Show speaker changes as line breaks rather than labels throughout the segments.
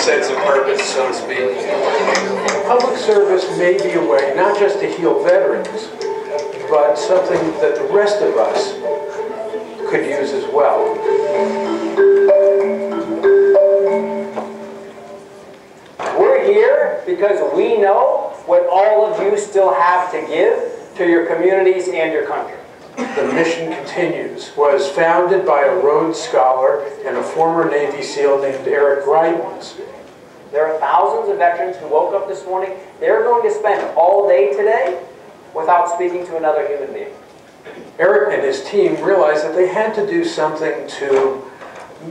sense of purpose, so to speak.
Public service may be a way not just to heal veterans, but something that the rest of us could use as well.
We're here because we know what all of you still have to give to your communities and your country.
The Mission Continues was founded by a Rhodes Scholar and a former Navy SEAL named Eric Greitens.
There are thousands of veterans who woke up this morning. They're going to spend all day today without speaking to another human being.
Eric and his team realized that they had to do something to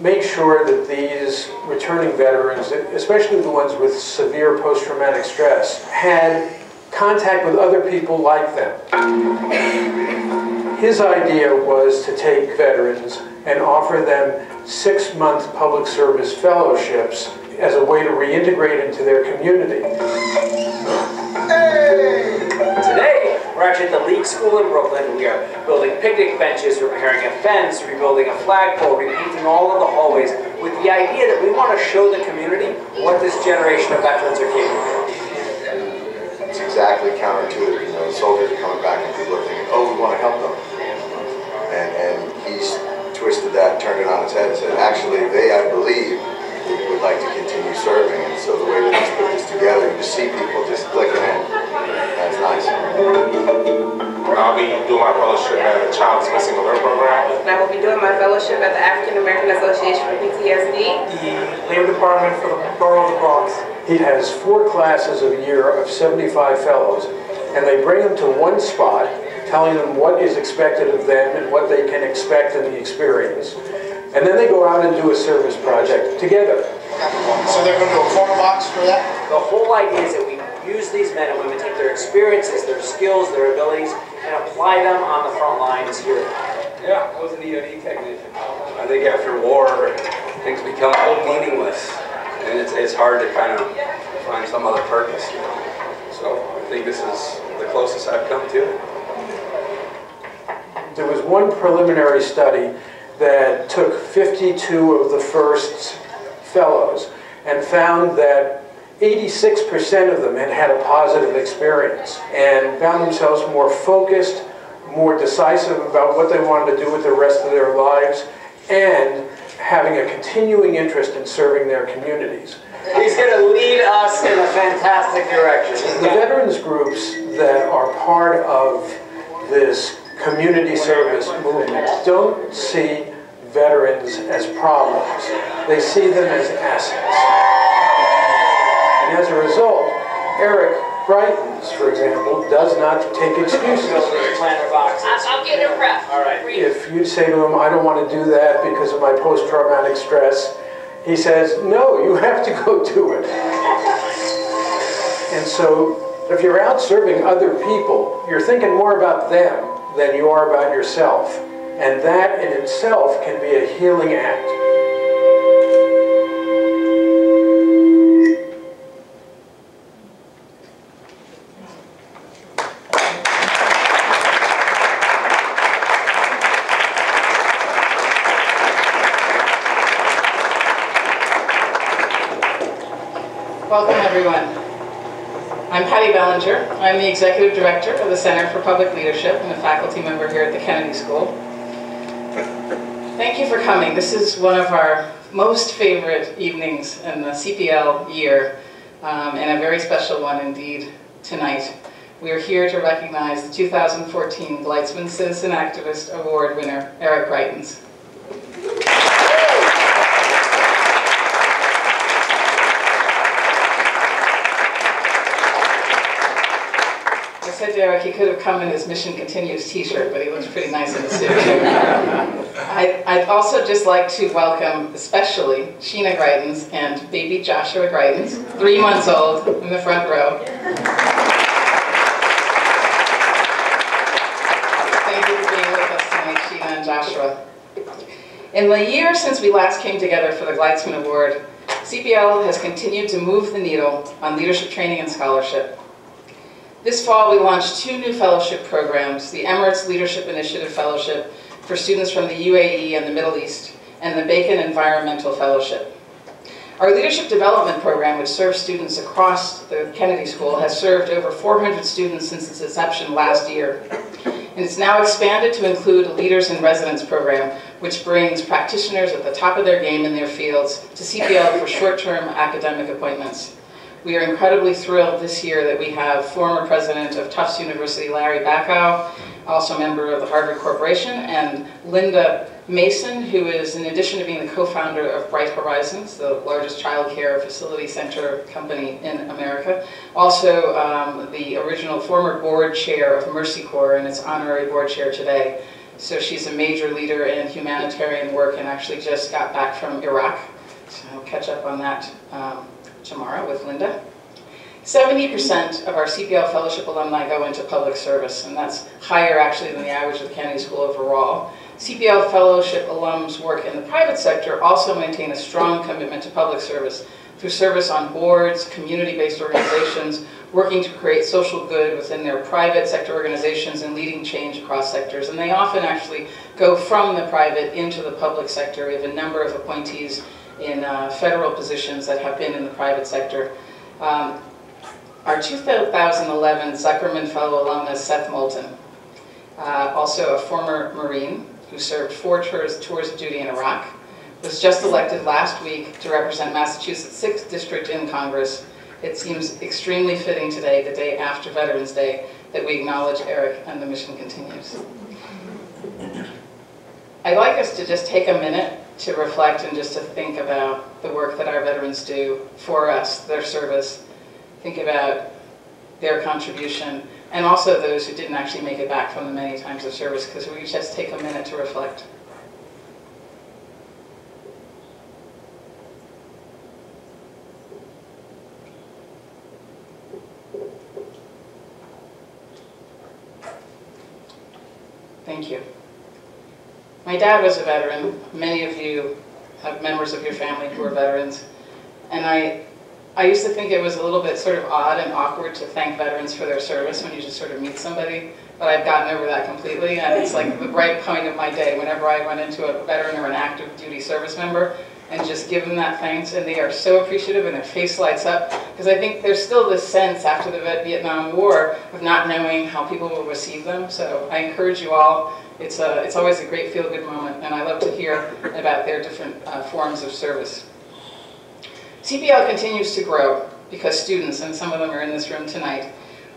make sure that these returning veterans, especially the ones with severe post-traumatic stress, had contact with other people like them. His idea was to take veterans and offer them 6-month public service fellowships as a way to reintegrate into their community.
Hey! Today, we're actually at the League School in Brooklyn. We are building picnic benches, repairing a fence, rebuilding a flagpole, repainting all of the hallways with the idea that we want to show the community what this generation of veterans are capable of.
It's exactly counterintuitive. You know, the soldiers are coming back and people are thinking, oh, we want to help them. And he's twisted that, turned it on its head and said, actually, they, I believe, would like to continue serving. And so the way that he's put this together, you just see people just clicking in. That's nice.
I'll be doing my fellowship at the Child Missing Alert Program.
And I will be doing my fellowship at the African American Association for PTSD.
The Labor Department for the Borough of the Bronx.
He has 4 classes a year of 75 fellows, and they bring them to one spot, telling them what is expected of them and what they can expect in the experience. And then they go out and do a service project together.
So they're going to do a corner box for that?
The whole idea is that we use these men and women, take their experiences, their skills, their abilities, and apply them on the front lines here.
Yeah, I was an EOD technician. I think after war, things become meaningless. And it's hard to kind of find some other purpose, you know. So I think this is the closest I've come to it.
There was one preliminary study that took 52 of the first fellows and found that 86% of them had a positive experience and found themselves more focused, more decisive about what they wanted to do with the rest of their lives, and having a continuing interest in serving their communities.
He's going to lead us in a fantastic direction.
The veterans groups that are part of this community service movement don't see veterans as problems. They see them as assets. And as a result, Eric Greitens, for example, does not take excuses.
I'll get it rough.
All right.
If you say to him, I don't want to do that because of my post-traumatic stress, he says, no, you have to go do it. And so, if you're out serving other people, you're thinking more about them than you are about yourself. And that in itself can be a healing act.
Welcome, everyone. I'm Patty Bellinger. I'm the Executive Director of the Center for Public Leadership and a faculty member here at the Kennedy School. Thank you for coming. This is one of our most favorite evenings in the CPL year, and a very special one indeed tonight. We are here to recognize the 2014 Gleitsman Citizen Activist Award winner, Eric Greitens. I said to Eric he could have come in his Mission Continues t-shirt, but he looks pretty nice in the suit. I'd also just like to welcome especially Sheena Greitens and baby Joshua Greitens, 3 months old, in the front row. Thank you for being with us tonight, Sheena and Joshua. In the year since we last came together for the Gleitsman Award, CPL has continued to move the needle on leadership training and scholarship. This fall, we launched 2 new fellowship programs, the Emirates Leadership Initiative Fellowship for students from the UAE and the Middle East, and the Bacon Environmental Fellowship. Our leadership development program, which serves students across the Kennedy School, has served over 400 students since its inception last year. And it's now expanded to include a Leaders in Residence program, which brings practitioners at the top of their game in their fields to CPL for short-term academic appointments. We are incredibly thrilled this year that we have former president of Tufts University, Larry Bacow, also a member of the Harvard Corporation, and Linda Mason, who is, in addition to being the co-founder of Bright Horizons, the largest child care facility center company in America, also the original former board chair of Mercy Corps and its honorary board chair today. So she's a major leader in humanitarian work and actually just got back from Iraq. So I'll catch up on that tomorrow with Linda. 70% of our CPL fellowship alumni go into public service, and that's higher actually than the average of the Kennedy School overall. CPL fellowship alums work in the private sector also maintain a strong commitment to public service through service on boards, community-based organizations, working to create social good within their private sector organizations and leading change across sectors. And they often actually go from the private into the public sector. We have a number of appointees in federal positions that have been in the private sector. Our 2011 Zuckerman Fellow alumnus, Seth Moulton, also a former Marine who served 4 tours of duty in Iraq, was just elected last week to represent Massachusetts' 6th District in Congress. It seems extremely fitting today, the day after Veterans Day, that we acknowledge Eric and the mission continues. I'd like us to just take a minute to reflect and just to think about the work that our veterans do for us, their service, think about their contribution, and also those who didn't actually make it back from the many times of service, because we just take a minute to reflect. Thank you. My dad was a veteran. Many of you have members of your family who are veterans. And I used to think it was a little bit sort of odd and awkward to thank veterans for their service when you just sort of meet somebody. But I've gotten over that completely. And it's like the bright point of my day whenever I run into a veteran or an active duty service member and just give them that thanks. And they are so appreciative and their face lights up. Because I think there's still this sense after the Vietnam War of not knowing how people will receive them. So I encourage you all. It's always a great feel-good moment, and I love to hear about their different forms of service. CPL continues to grow because students, and some of them are in this room tonight,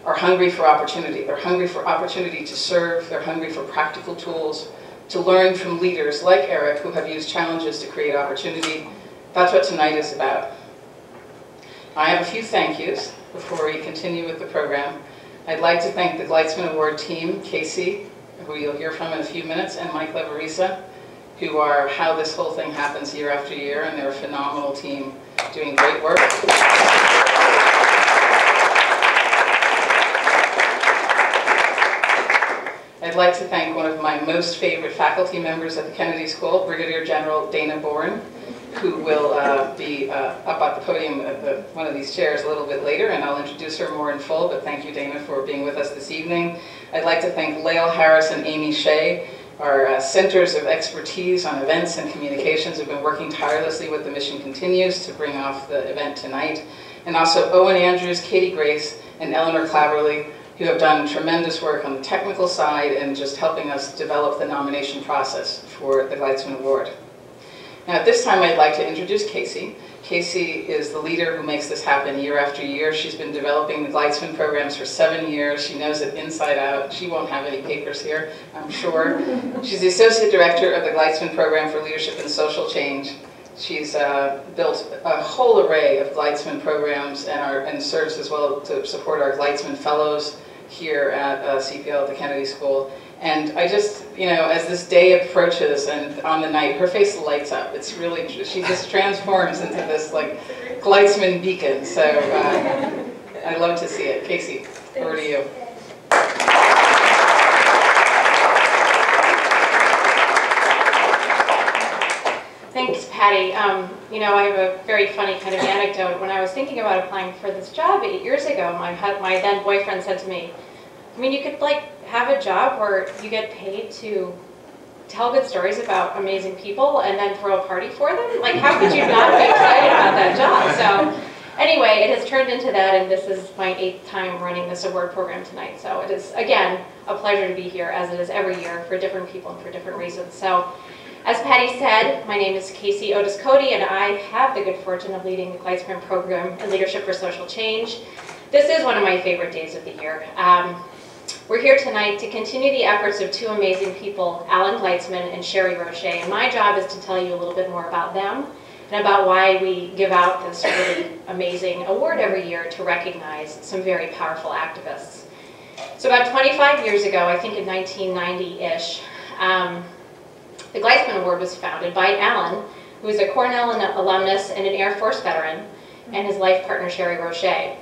are hungry for opportunity. They're hungry for opportunity to serve. They're hungry for practical tools, to learn from leaders like Eric who have used challenges to create opportunity. That's what tonight is about. I have a few thank yous before we continue with the program. I'd like to thank the Gleitsman Award team, Casey, who you'll hear from in a few minutes, and Mike Leverisa, who are how this whole thing happens year after year, and they're a phenomenal team doing great work. I'd like to thank one of my most favorite faculty members at the Kennedy School, Brigadier General Dana Bourne, who will be up at the podium at one of these chairs a little bit later, and I'll introduce her more in full, but thank you, Dana, for being with us this evening. I'd like to thank Lael Harris and Amy Shea, our centers of expertise on events and communications, who have been working tirelessly with the Mission Continues to bring off the event tonight. And also Owen Andrews, Katie Grace, and Eleanor Claverley, who have done tremendous work on the technical side and just helping us develop the nomination process for the Gleitsman Award. Now at this time I'd like to introduce Casey. Casey is the leader who makes this happen year after year. She's been developing the Gleitsman programs for 7 years. She knows it inside out. She won't have any papers here, I'm sure. She's the Associate Director of the Gleitsman Program for Leadership and Social Change. She's built a whole array of Gleitsman programs and serves as well to support our Gleitsman Fellows here at CPL at the Kennedy School. And I just, you know, as this day approaches and on the night, her face lights up. It's really, she just transforms into this like Gleitsman beacon. So I love to see it. Casey, over to you.
Thanks, Patty. You know, I have a very funny kind of anecdote. When I was thinking about applying for this job 8 years ago, my then boyfriend said to me, I mean, you could like have a job where you get paid to tell good stories about amazing people and then throw a party for them? Like, how could you not be excited about that job? So anyway, it has turned into that, and this is my 8th time running this award program tonight. So it is, again, a pleasure to be here, as it is every year, for different people and for different reasons. So as Patty said, my name is Casey Otis Cody, and I have the good fortune of leading the Gleitsman program in Leadership for Social Change. This is one of my favorite days of the year. We're here tonight to continue the efforts of two amazing people, Alan Gleitsman and Sherry Roche, and my job is to tell you a little bit more about them and about why we give out this really amazing award every year to recognize some very powerful activists. So about 25 years ago, I think in 1990-ish, the Gleitsman Award was founded by Alan, who is a Cornell alumnus and an Air Force veteran, and his life partner, Sherry Roche.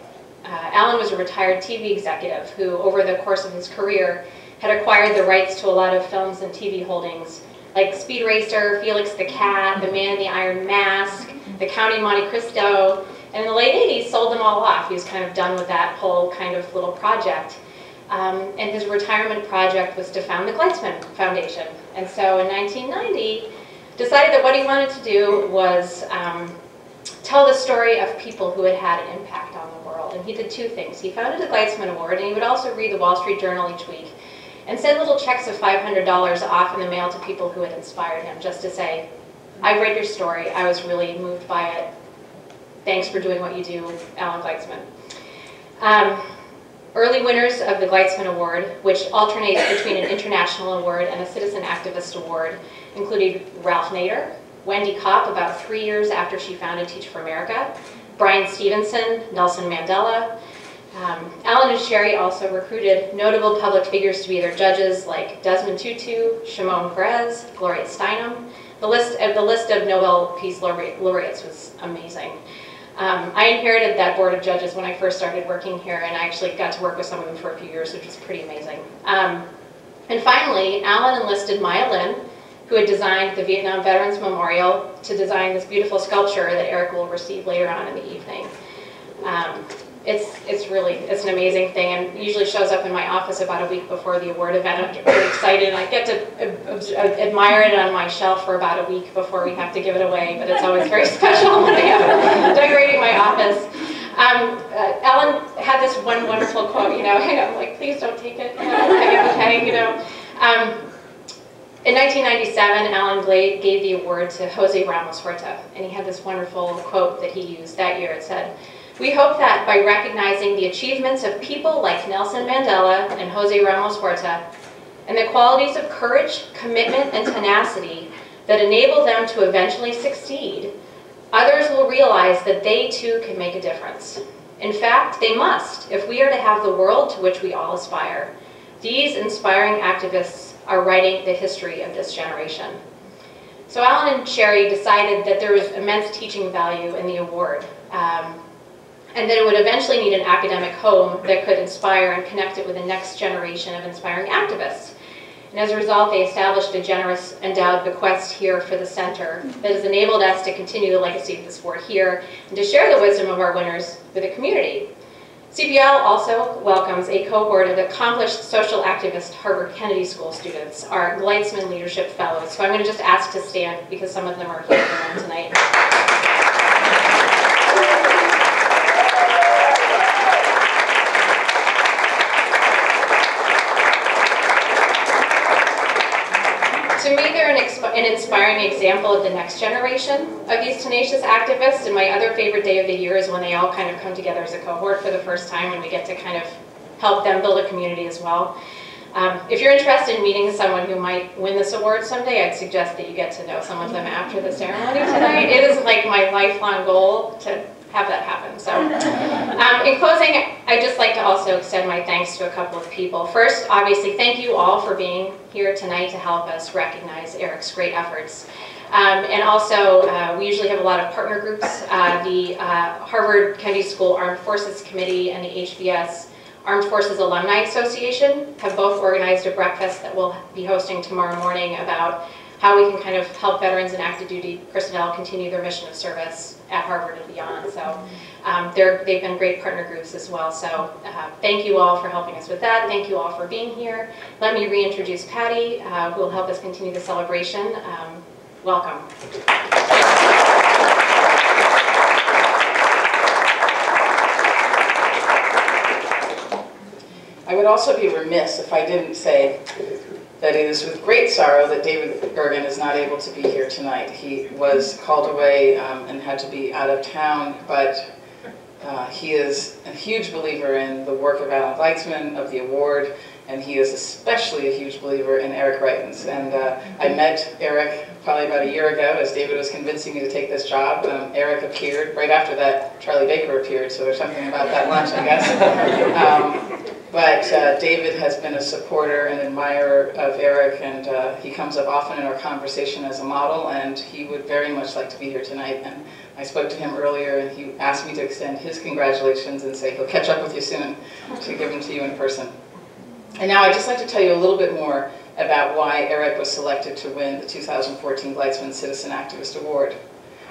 Alan was a retired TV executive who, over the course of his career, had acquired the rights to a lot of films and TV holdings, like Speed Racer, Felix the Cat, The Man in the Iron Mask, The Count of Monte Cristo, and in the late 80s sold them all off. He was kind of done with that whole kind of little project. And his retirement project was to found the Gleitsman Foundation. And so in 1990, decided that what he wanted to do was tell the story of people who had had an impact on the world. And he did two things. He founded the Gleitsman Award, and he would also read the Wall Street Journal each week and send little checks of $500 off in the mail to people who had inspired him, just to say, I read your story, I was really moved by it. Thanks for doing what you do, Alan Gleitsman. Early winners of the Gleitsman Award, which alternates between an international award and a citizen activist award, included Ralph Nader, Wendy Kopp about 3 years after she founded Teach for America, Brian Stevenson, Nelson Mandela. Alan and Sherry also recruited notable public figures to be their judges, like Desmond Tutu, Shimon Peres, Gloria Steinem. The list of Nobel Peace Laureates was amazing. I inherited that board of judges when I first started working here, and I actually got to work with some of them for a few years, which was pretty amazing. And finally, Alan enlisted Maya Lin, who had designed the Vietnam Veterans Memorial, to design this beautiful sculpture that Eric will receive later on in the evening. It's an amazing thing, and usually shows up in my office about a week before the award event. I get really excited, and I get to admire it on my shelf for about a week before we have to give it away, but it's always very special when I'm decorating my office. Alan had this one wonderful quote, you know, and I'm like, please don't take it, okay, you know. In 1997, Alan gave the award to Jose Ramos Horta, and he had this wonderful quote that he used that year. It said, "We hope that by recognizing the achievements of people like Nelson Mandela and Jose Ramos Horta, and the qualities of courage, commitment, and tenacity that enable them to eventually succeed, others will realize that they too can make a difference. In fact, they must, if we are to have the world to which we all aspire. These inspiring activists are writing the history of this generation." So Alan and Sherry decided that there was immense teaching value in the award, and that it would eventually need an academic home that could inspire and connect it with the next generation of inspiring activists. And as a result, they established a generous endowed bequest here for the center that has enabled us to continue the legacy of this award here and to share the wisdom of our winners with the community. CPL also welcomes a cohort of accomplished social activist Harvard Kennedy School students, our Gleitsman Leadership Fellows. So I'm going to just ask to stand because some of them are here in the room tonight. To me, they're an inspiring example of the next generation of these tenacious activists, and my other favorite day of the year is when they all kind of come together as a cohort for the first time, and we get to kind of help them build a community as well. If you're interested in meeting someone who might win this award someday, I'd suggest that you get to know some of them after the ceremony tonight. It is like my lifelong goal to have that happen. So, in closing, I'd just like to also extend my thanks to a couple of people. First, obviously, thank you all for being here tonight to help us recognize Eric's great efforts. And also, we usually have a lot of partner groups. The Harvard Kennedy School Armed Forces Committee and the HBS Armed Forces Alumni Association have both organized a breakfast that we'll be hosting tomorrow morning about how we can kind of help veterans in active duty personnel continue their mission of service at Harvard and beyond. So they've been great partner groups as well. So thank you all for helping us with that. Thank you all for being here. Let me reintroduce Patty, who will help us continue the celebration. Welcome.
I would also be remiss if I didn't say that it is with great sorrow that David Gergen is not able to be here tonight. He was called away and had to be out of town, but he is a huge believer in the work of Alan Gleitsman, of the award, and he is especially a huge believer in Eric Greitens. And I met Eric probably about a year ago as David was convincing me to take this job. Eric appeared. Right after that, Charlie Baker appeared, so there's something about that lunch, I guess. But David has been a supporter and admirer of Eric, and he comes up often in our conversation as a model, and he would very much like to be here tonight. And I spoke to him earlier, and he asked me to extend his congratulations and say he'll catch up with you soon to give them to you in person. And now I'd just like to tell you a little bit more about why Eric was selected to win the 2014 Gleitsman Citizen Activist Award.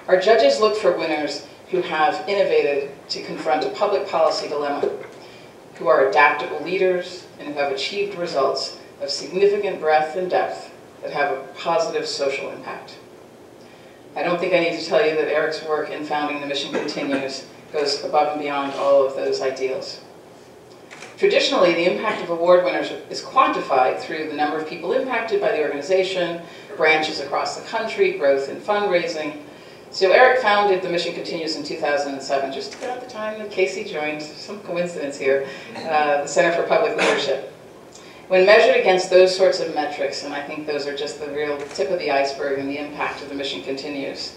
Our judges look for winners who have innovated to confront a public policy dilemma, who are adaptable leaders, and who have achieved results of significant breadth and depth that have a positive social impact. I don't think I need to tell you that Eric's work in founding The Mission Continues goes above and beyond all of those ideals. Traditionally, the impact of award winners is quantified through the number of people impacted by the organization, branches across the country, growth in fundraising. So Eric founded The Mission Continues in 2007, just about the time that Casey joined, some coincidence here, the Center for Public Leadership. When measured against those sorts of metrics, and I think those are just the real tip of the iceberg and the impact of The Mission Continues,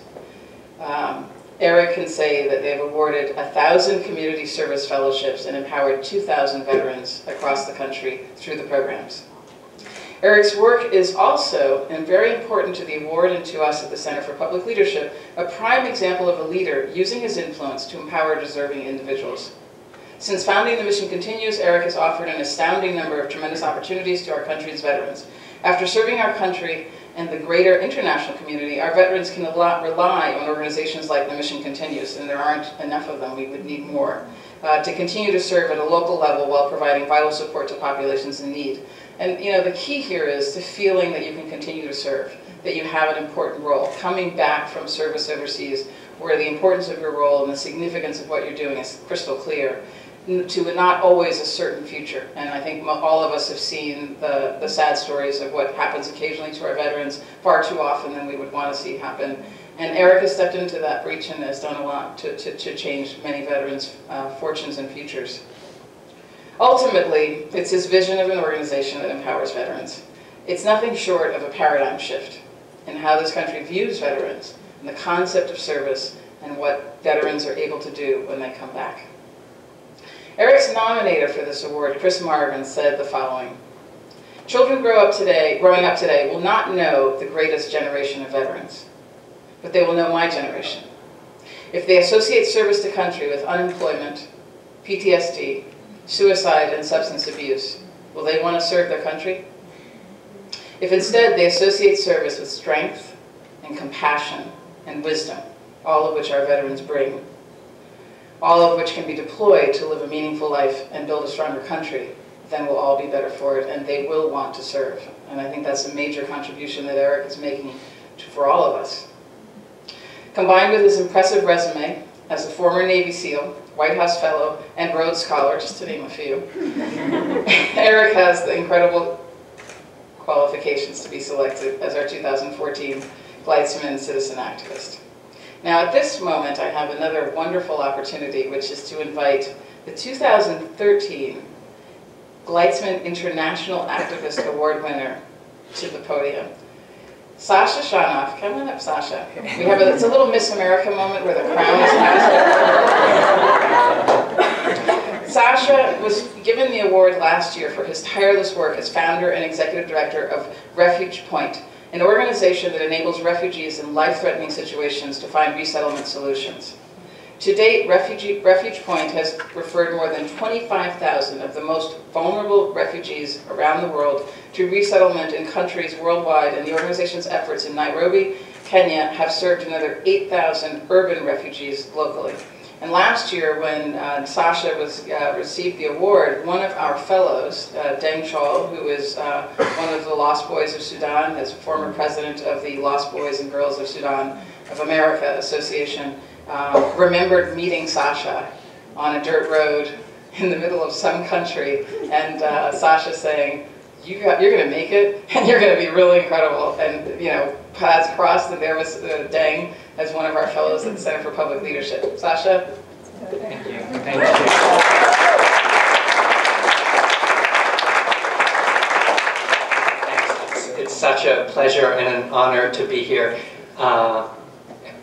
Eric can say that they've awarded 1,000 community service fellowships and empowered 2,000 veterans across the country through the programs. Eric's work is also, and very important to the award and to us at the Center for Public Leadership, a prime example of a leader using his influence to empower deserving individuals. Since founding The Mission Continues, Eric has offered an astounding number of tremendous opportunities to our country's veterans. After serving our country and the greater international community, our veterans can rely on organizations like The Mission Continues, and there aren't enough of them, we would need more, to continue to serve at a local level while providing vital support to populations in need. And you know, the key here is the feeling that you can continue to serve, that you have an important role. Coming back from service overseas, where the importance of your role and the significance of what you're doing is crystal clear, to not always a certain future. And I think all of us have seen the sad stories of what happens occasionally to our veterans far too often than we would want to see happen. And Eric has stepped into that breach and has done a lot to change many veterans' fortunes and futures. Ultimately, it's his vision of an organization that empowers veterans. It's nothing short of a paradigm shift in how this country views veterans and the concept of service and what veterans are able to do when they come back. Eric's nominator for this award, Chris Marvin, said the following: "Children growing up today will not know the greatest generation of veterans, but they will know my generation. If they associate service to country with unemployment, PTSD, suicide, and substance abuse, will they want to serve their country? If instead they associate service with strength and compassion and wisdom, all of which our veterans bring, all of which can be deployed to live a meaningful life and build a stronger country, then we'll all be better for it, and they will want to serve." And I think that's a major contribution that Eric is making for all of us. Combined with his impressive resume as a former Navy SEAL, White House Fellow, and Rhodes Scholar, just to name a few, Eric has the incredible qualifications to be selected as our 2014 Gleitsman Citizen Activist. Now at this moment, I have another wonderful opportunity, which is to invite the 2013 Gleitsman International Activist Award winner to the podium. Sasha Shanoff, come on up, Sasha. It's a little Miss America moment where the crown is passed. Sasha was given the award last year for his tireless work as founder and executive director of Refuge Point, an organization that enables refugees in life-threatening situations to find resettlement solutions. To date, Refuge Point has referred more than 25,000 of the most vulnerable refugees around the world to resettlement in countries worldwide, and the organization's efforts in Nairobi, Kenya have served another 8,000 urban refugees locally. And last year, when Sasha received the award, one of our fellows, Deng Chol, who is one of the Lost Boys of Sudan, is former president of the Lost Boys and Girls of Sudan of America Association, remembered meeting Sasha on a dirt road in the middle of some country, and Sasha saying, you're going to make it, and you're going to be really incredible. And, you know, paths crossed, and there was Deng as one of our fellows at the Center for Public Leadership. Sasha?
Thank you. Thank you. It's such a pleasure and an honor to be here. I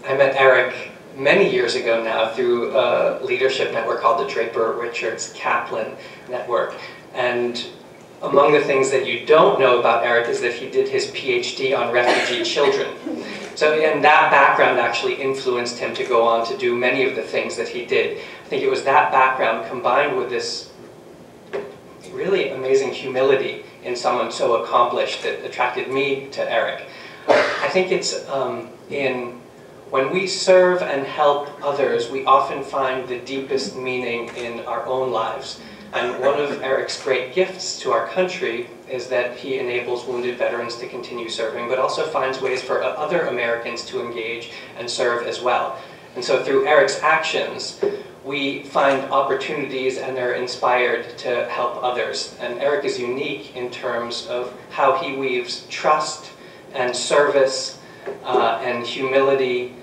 met Eric many years ago now through a leadership network called the Draper Richards Kaplan Network. And among the things that you don't know about Eric is that he did his PhD on refugee children. So, and that background actually influenced him to go on to do many of the things that he did. I think it was that background combined with this really amazing humility in someone so accomplished that attracted me to Eric. I think it's when we serve and help others, we often find the deepest meaning in our own lives. And one of Eric's great gifts to our country is that he enables wounded veterans to continue serving, but also finds ways for other Americans to engage and serve as well. And so through Eric's actions, we find opportunities and are inspired to help others. And Eric is unique in terms of how he weaves trust and service and humility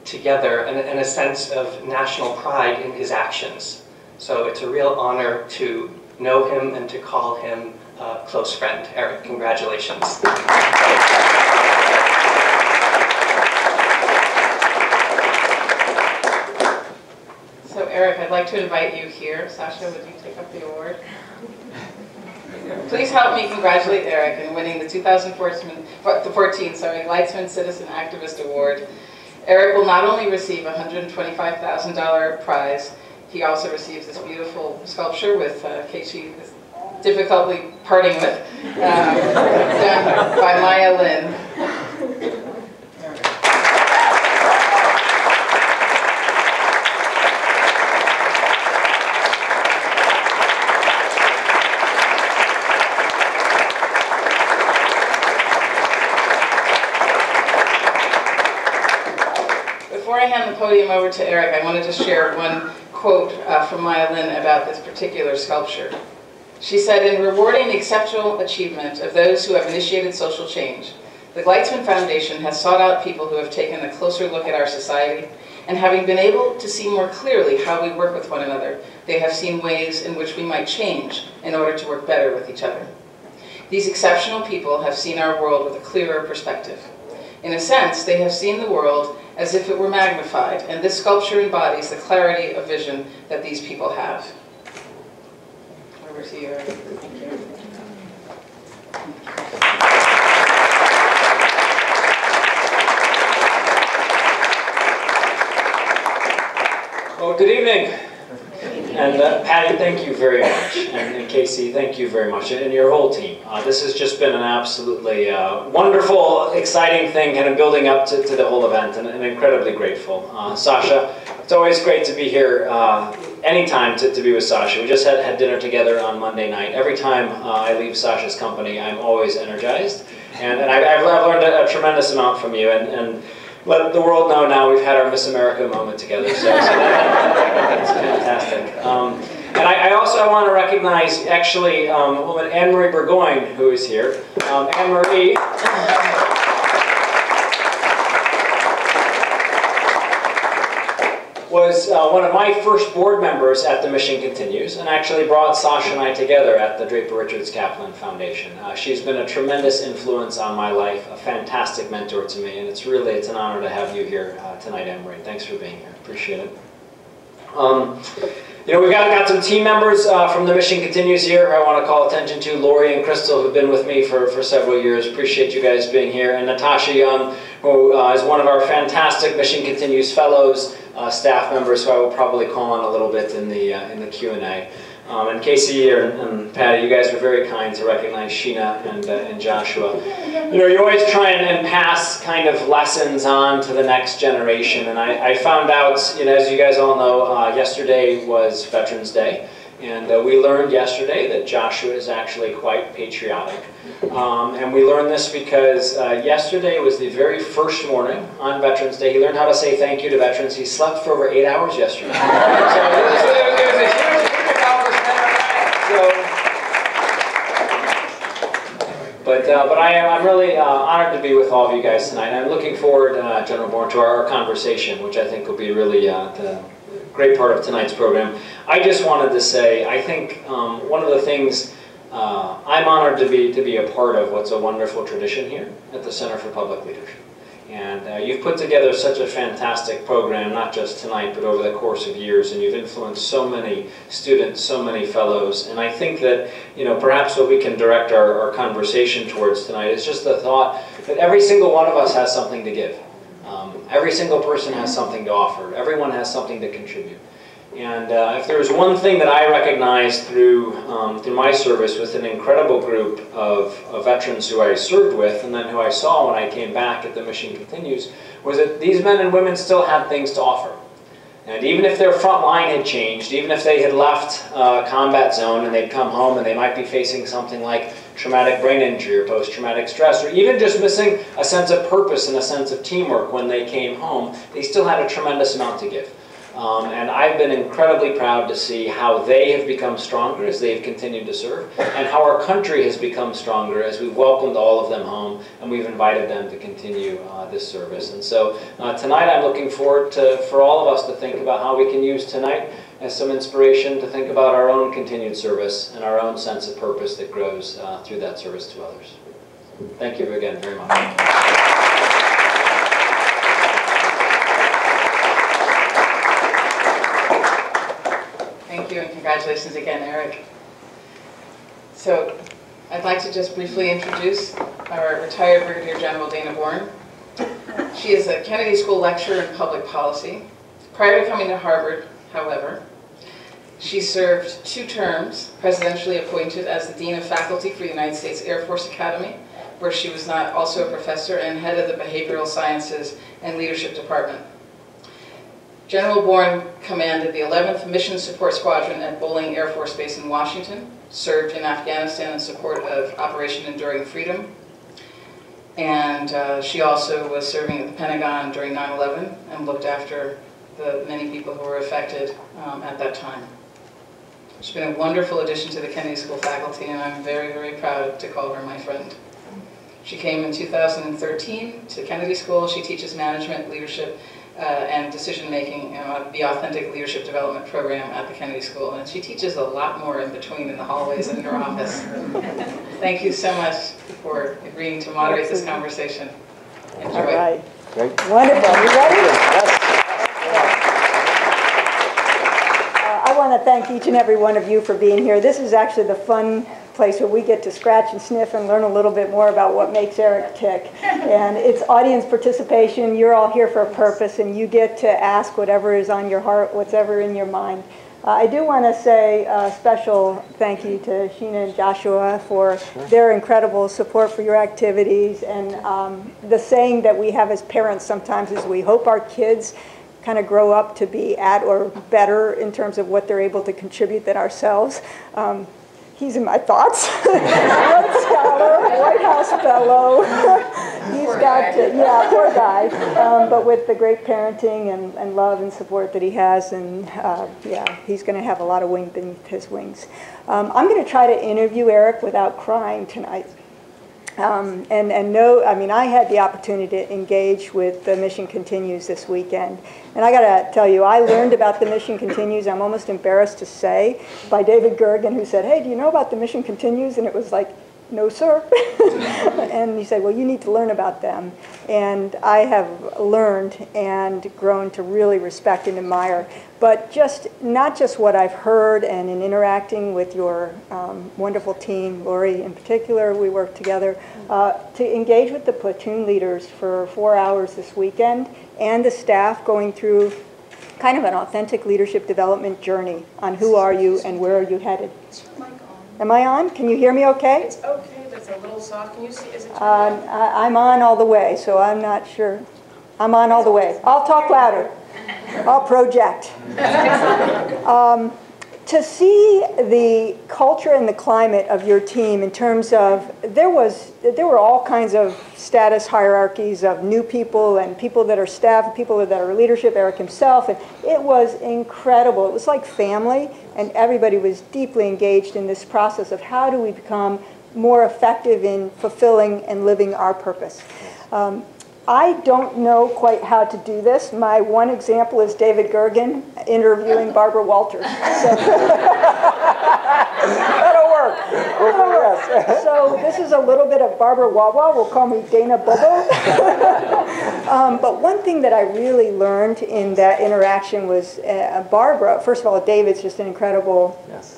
together, and a sense of national pride in his actions. So it's a real honor to know him and to call him a close friend. Eric, congratulations.
So Eric, I'd like to invite you here. Sasha, would you take up the award? Please help me congratulate Eric in winning the 2014 Gleitsman Citizen Activist Award. Eric will not only receive a $125,000 prize, he also receives this beautiful sculpture with Casey is difficultly parting with, done by Maya Lin. Before I hand the podium over to Eric, I wanted to share one quote from Maya Lin about this particular sculpture. She said, "In rewarding the exceptional achievement of those who have initiated social change, the Gleitsman Foundation has sought out people who have taken a closer look at our society, and having been able to see more clearly how we work with one another, they have seen ways in which we might change in order to work better with each other. These exceptional people have seen our world with a clearer perspective. In a sense, they have seen the world as if it were magnified, and this sculpture embodies the clarity of vision that these people have." Over to you, Eric. Thank you.
Well, good evening. And Patty, thank you very much. And Casey, thank you very much. And your whole team. This has just been an absolutely wonderful, exciting thing, kind of building up to the whole event, and I'm incredibly grateful. Sasha, it's always great to be here anytime to be with Sasha. We just had dinner together on Monday night. Every time I leave Sasha's company, I'm always energized. And I've learned a tremendous amount from you. And let the world know now we've had our Miss America moment together, so that's fantastic. And I also want to recognize, actually, a woman, Anne-Marie Burgoyne, who is here. Anne-Marie was one of my first board members at the Mission Continues, and actually brought Sasha and I together at the Draper Richards Kaplan Foundation. She's been a tremendous influence on my life, a fantastic mentor to me, and it's an honor to have you here tonight, Anne-Marie. Thanks for being here. Appreciate it. You know, we've got some team members from the Mission Continues here. I want to call attention to Lori and Crystal, who've been with me for several years. Appreciate you guys being here. And Natasha Young, who is one of our fantastic Mission Continues Fellows, staff members, who I will probably call on a little bit in the Q&A. And Casey and Patty, you guys were very kind to recognize Sheena and Joshua. You know, you always try and pass kind of lessons on to the next generation. And I found out, you know, as you guys all know, yesterday was Veterans Day. And we learned yesterday that Joshua is actually quite patriotic. And we learned this because yesterday was the very first morning on Veterans Day. He learned how to say thank you to veterans. He slept for over 8 hours yesterday. So it was a huge but I'm really honored to be with all of you guys tonight. I'm looking forward, General Bourne, to our conversation, which I think will be really the great part of tonight's program. I just wanted to say, I think one of the things I'm honored to be a part of what's a wonderful tradition here at the Center for Public Leadership. And you've put together such a fantastic program, not just tonight, but over the course of years, and you've influenced so many students, so many fellows. And I think that, you know, perhaps what we can direct our conversation towards tonight is just the thought that every single one of us has something to give. Every single person has something to offer. Everyone has something to contribute. And if there's one thing that I recognized through my service with an incredible group of veterans who I served with, and then who I saw when I came back at the Mission Continues, was that these men and women still had things to offer. And even if their front line had changed, even if they had left a combat zone and they'd come home and they might be facing something like traumatic brain injury or post-traumatic stress, or even just missing a sense of purpose and a sense of teamwork when they came home, they still had a tremendous amount to give. And I've been incredibly proud to see how they have become stronger as they've continued to serve, and how our country has become stronger as we've welcomed all of them home and we've invited them to continue this service. And so tonight I'm looking forward for all of us to think about how we can use tonight as some inspiration to think about our own continued service and our own sense of purpose that grows through that service to others. Thank you again very much.
Thank you, and congratulations again, Eric. So, I'd like to just briefly introduce our retired Brigadier General Dana Bourne. She is a Kennedy School lecturer in public policy. Prior to coming to Harvard, however, she served 2 terms, presidentially appointed as the Dean of Faculty for the United States Air Force Academy, where she was also a professor and head of the Behavioral Sciences and Leadership Department. General Bourne commanded the 11th Mission Support Squadron at Bolling Air Force Base in Washington, served in Afghanistan in support of Operation Enduring Freedom, and she also was serving at the Pentagon during 9/11 and looked after the many people who were affected at that time. She's been a wonderful addition to the Kennedy School faculty, and I'm very, very proud to call her my friend. She came in 2013 to Kennedy School. She teaches management, leadership, and decision-making, the Authentic Leadership Development Program at the Kennedy School. And she teaches a lot more in between in the hallways and in her office. Thank you so much for agreeing to moderate this conversation. Enjoy.
All right. Great. Wonderful. You ready? Yes. I want to thank each and every one of you for being here. This is actually the fun place where we get to scratch and sniff and learn a little bit more about what makes Eric tick. And it's audience participation. You're all here for a purpose, and you get to ask whatever is on your heart, whatever in your mind. I do want to say a special thank you to Sheena and Joshua for their incredible support for your activities. And the saying that we have as parents sometimes is we hope our kids kind of grow up to be at or better in terms of what they're able to contribute than ourselves. He's in my thoughts. Rhodes Scholar, White House Fellow. He's got, yeah, poor guy. But with the great parenting and love and support that he has, and yeah, he's going to have a lot of wind beneath his wings. I'm going to try to interview Eric without crying tonight. I mean, I had the opportunity to engage with the Mission Continues this weekend. And I got to tell you, I learned about the Mission Continues, I'm almost embarrassed to say, by David Gergen, who said, hey, do you know about the Mission Continues? And it was like no, sir. And he said, well, you need to learn about them. And I have learned and grown to really respect and admire, but not just what I've heard and in interacting with your wonderful team, Lori in particular, we work together, to engage with the platoon leaders for 4 hours this weekend, and the staff going through kind of an authentic leadership development journey on who are you and where are you headed.
Is your mic on?
Am I on? Can you hear me okay?
It's okay, but it's a little soft. Can you see? Is it turned on?
I'm on all the way, so I'm not sure. I'm on all the way. I'll talk louder. I'll project. To see the culture and the climate of your team in terms of, there were all kinds of status hierarchies of new people and people that are staff and people that are leadership, Eric himself, and it was incredible. It was like family, and everybody was deeply engaged in this process of how do we become more effective in fulfilling and living our purpose. I don't know quite how to do this. My one example is David Gergen interviewing Barbara Walters. So that'll work. So this is a little bit of Barbara Wawa. We'll call me Dana Bobo. But one thing that I really learned in that interaction was Barbara. First of all, David's just an incredible. Yes.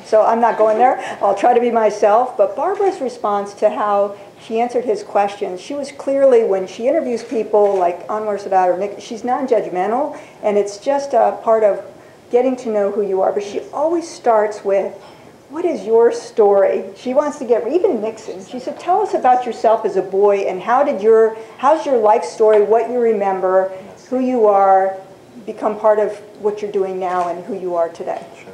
So I'm not going there. I'll try to be myself. But Barbara's response to how she answered his questions, she was clearly, when she interviews people like Anwar Sadat or Nick, she's non-judgmental, and it's just a part of getting to know who you are. But she always starts with, what is your story? She wants to get, even Nixon, she said, tell us about yourself as a boy, and how's your life story, what you remember, who you are, become part of what you're doing now and who you are today.
Sure.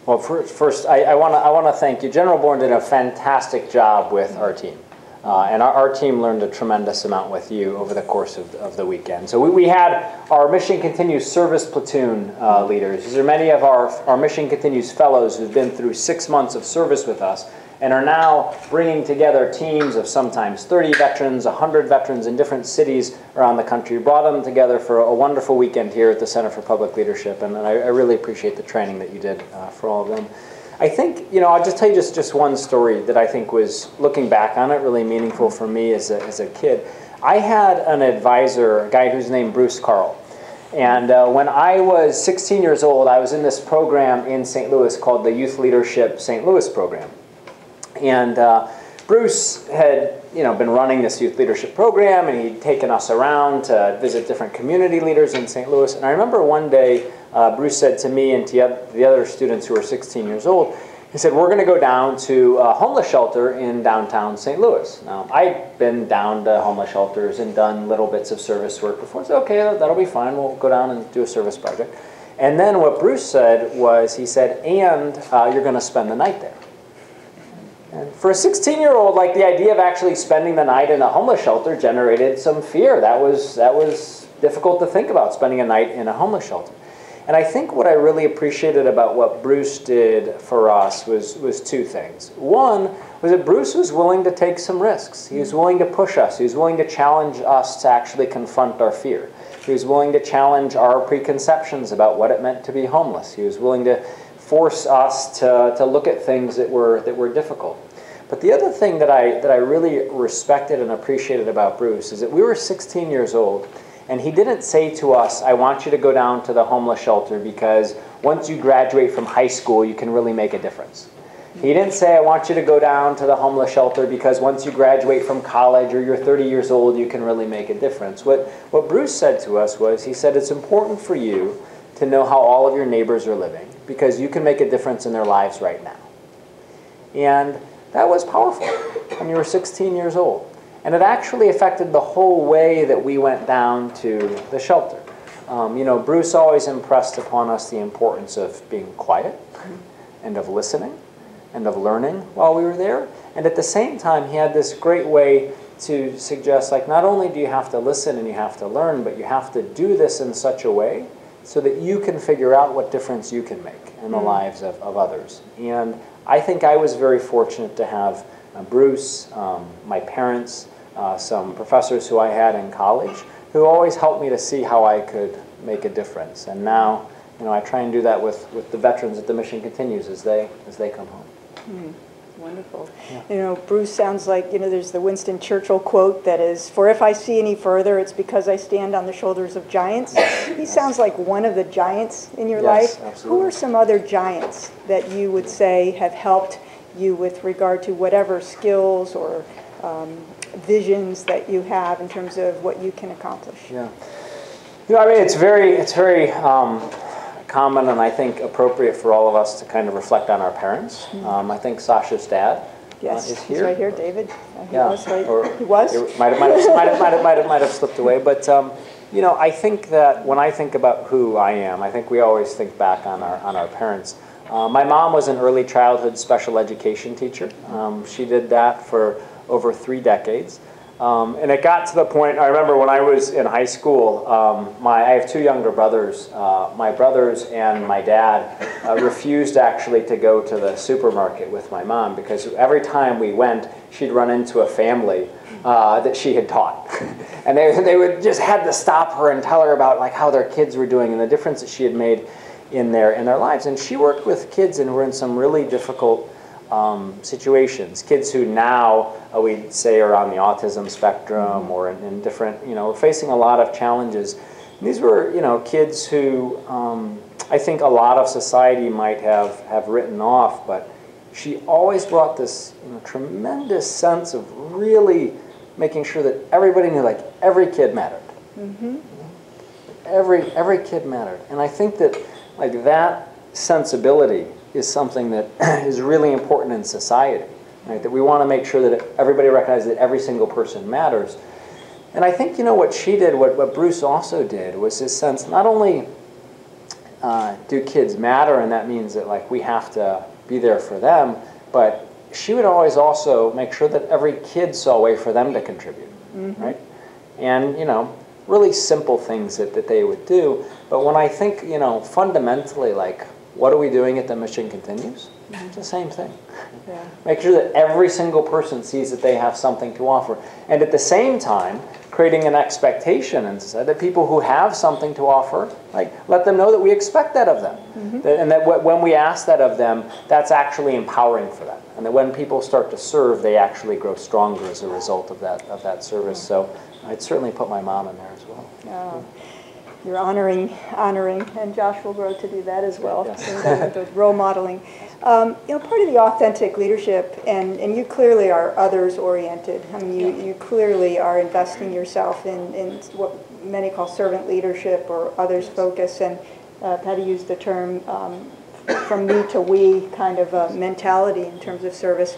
Well, first, I want to thank you. General Bourne did a fantastic job with our team. And our team learned a tremendous amount with you over the course of the weekend. So we had our Mission Continues Service Platoon leaders. These are many of our Mission Continues fellows who've been through 6 months of service with us and are now bringing together teams of sometimes 30 veterans, 100 veterans in different cities around the country. We brought them together for a wonderful weekend here at the Center for Public Leadership, and I really appreciate the training that you did for all of them. I think, I'll just tell you just one story that I think was, looking back on it, really meaningful for me as a kid. I had an advisor, a guy who's named Bruce Carl. And when I was 16 years old, I was in this program in St. Louis called the Youth Leadership St. Louis program. And Bruce had been running this youth leadership program, and he'd taken us around to visit different community leaders in St. Louis. And I remember one day Bruce said to me and to the other students who were 16 years old, he said, we're going to go down to a homeless shelter in downtown St. Louis. Now, I'd been down to homeless shelters and done little bits of service work before. I said, okay, that'll be fine. We'll go down and do a service project. And then what Bruce said was, he said, and you're going to spend the night there. And for a 16-year-old, like, the idea of actually spending the night in a homeless shelter generated some fear. That was difficult to think about, spending a night in a homeless shelter. And I think what I really appreciated about what Bruce did for us was two things. One was that Bruce was willing to take some risks. He was willing to push us. He was willing to challenge us to actually confront our fear. He was willing to challenge our preconceptions about what it meant to be homeless. He was willing to force us to look at things that were difficult. But the other thing that I really respected and appreciated about Bruce is that we were 16 years old, and he didn't say to us, I want you to go down to the homeless shelter because once you graduate from high school, you can really make a difference. He didn't say, I want you to go down to the homeless shelter because once you graduate from college or you're 30 years old, you can really make a difference. What Bruce said to us was, he said, it's important for you to know how all of your neighbors are living because you can make a difference in their lives right now. And that was powerful when you were 16 years old. And it actually affected the whole way that we went down to the shelter. Bruce always impressed upon us the importance of being quiet and of listening and of learning while we were there. And at the same time, he had this great way to suggest, like, not only do you have to listen and you have to learn, but you have to do this in such a way so that you can figure out what difference you can make in the lives of others. And I think I was very fortunate to have Bruce, my parents, some professors who I had in college, who always helped me to see how I could make a difference. And now, I try and do that with the veterans at the Mission Continues as they come home.
Wonderful. Yeah. Bruce sounds like, there's the Winston Churchill quote that is, "For if I see any further, it's because I stand on the shoulders of giants." He sounds like one of the giants in your life.
Absolutely.
Who are some other giants that you would say have helped you with regard to whatever skills or visions that you have in terms of what you can accomplish?
Yeah. It's very common and I think appropriate for all of us to kind of reflect on our parents. I think Sasha's dad is here.
He's right here, David. He was, right?
Or
he was?
It might have slipped away. But I think that when I think about who I am, I think we always think back on our parents. My mom was an early childhood special education teacher. She did that for over 3 decades. And it got to the point, I remember when I was in high school, I have 2 younger brothers. My brothers and my dad refused actually to go to the supermarket with my mom because every time we went, she'd run into a family that she had taught. And they would just had to stop her and tell her about like how their kids were doing and the difference that she had made in their lives. And she worked with kids and were in some really difficult situations. Kids who now we'd say are on the autism spectrum or in different, facing a lot of challenges. And these were, kids who I think a lot of society might have written off, but she always brought this tremendous sense of really making sure that everybody knew, like, every kid mattered. Every kid mattered. And I think that, like, that sensibility is something that is really important in society, right? That we want to make sure that everybody recognizes that every single person matters. And I think, what she did, what Bruce also did, was this sense, not only do kids matter, and that means that like we have to be there for them, but she would always also make sure that every kid saw a way for them to contribute, right? And, really simple things that they would do. But when I think, fundamentally, like, what are we doing at the Mission Continues? It's the same thing. Yeah. Make sure that every single person sees that they have something to offer. And at the same time, creating an expectation and that people who have something to offer, like, let them know that we expect that of them. And that when we ask that of them, that's actually empowering for them. And that when people start to serve, they actually grow stronger as a result of that service. So I'd certainly put my mom in there as well.
Oh. You're honoring, and Josh will grow to do that as well.
Yes.
The role modeling. Part of the authentic leadership, and you clearly are others-oriented. I mean, you clearly are investing yourself in what many call servant leadership or others focus, and Patty used the term from me to we kind of a mentality in terms of service.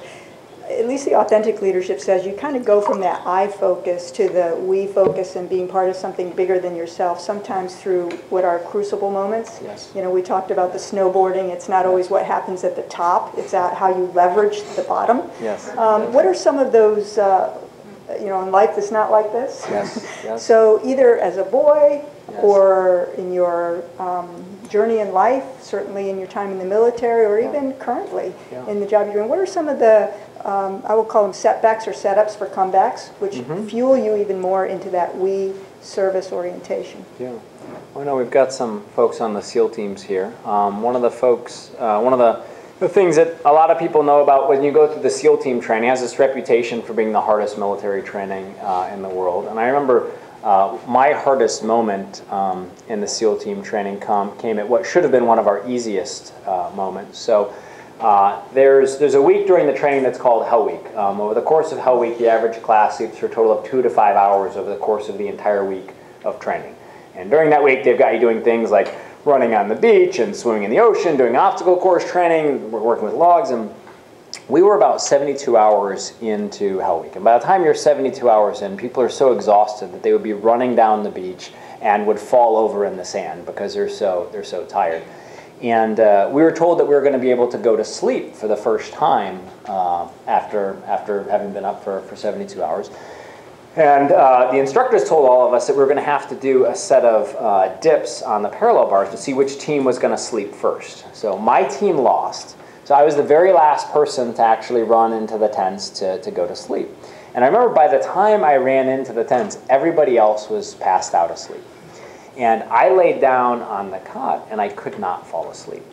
At least the authentic leadership says you kind of go from that I focus to the we focus and being part of something bigger than yourself, sometimes through what are crucible moments.
Yes.
We talked about the snowboarding. It's not always what happens at the top. It's how you leverage the bottom.
Yes.
What are some of those, in life that's not like this?
Yes. Yes.
So either as a boy or in your journey in life, certainly in your time in the military, or even currently in the job you're doing, what are some of the I will call them setbacks or setups for comebacks, which fuel you even more into that we service orientation?
Yeah. Well, I know we've got some folks on the SEAL teams here. One of the things that a lot of people know about when you go through the SEAL team training, has this reputation for being the hardest military training in the world. And I remember my hardest moment in the SEAL team training came at what should have been one of our easiest moments. So there's a week during the training that's called Hell Week. Over the course of Hell Week, the average class sleeps for a total of 2 to 5 hours over the course of the entire week of training. And during that week, they've got you doing things like running on the beach and swimming in the ocean, doing obstacle course training, we're working with logs, and we were about 72 hours into Hell Week. And by the time you're 72 hours in, people are so exhausted that they would be running down the beach and would fall over in the sand because they're so tired. And we were told that we were going to be able to go to sleep for the first time after having been up for 72 hours. And the instructors told all of us that we were going to have to do a set of dips on the parallel bars to see which team was going to sleep first. So my team lost. So I was the very last person to actually run into the tents to go to sleep. And I remember by the time I ran into the tents, everybody else was passed out asleep. And I laid down on the cot, and I could not fall asleep.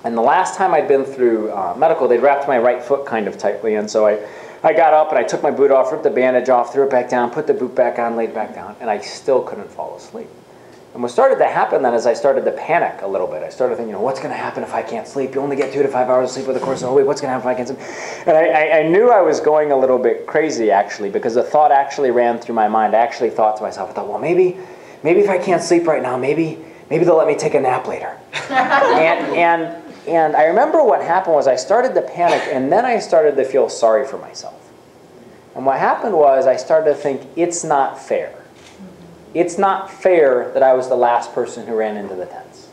And the last time I'd been through medical, they'd wrapped my right foot kind of tightly, and so I got up and I took my boot off, ripped the bandage off, threw it back down, put the boot back on, laid back down, and I still couldn't fall asleep. And what started to happen then is I started to panic a little bit. I started thinking, what's going to happen if I can't sleep? You only get 2 to 5 hours of sleep over the course of the whole week. What's going to happen if I can't sleep? And I knew I was going a little bit crazy, actually, because the thought actually ran through my mind. I actually thought to myself, I thought, well, maybe if I can't sleep right now, maybe they'll let me take a nap later. And I remember what happened was I started to panic, and then I started to feel sorry for myself. And what happened was I started to think, it's not fair. It's not fair that I was the last person who ran into the tents.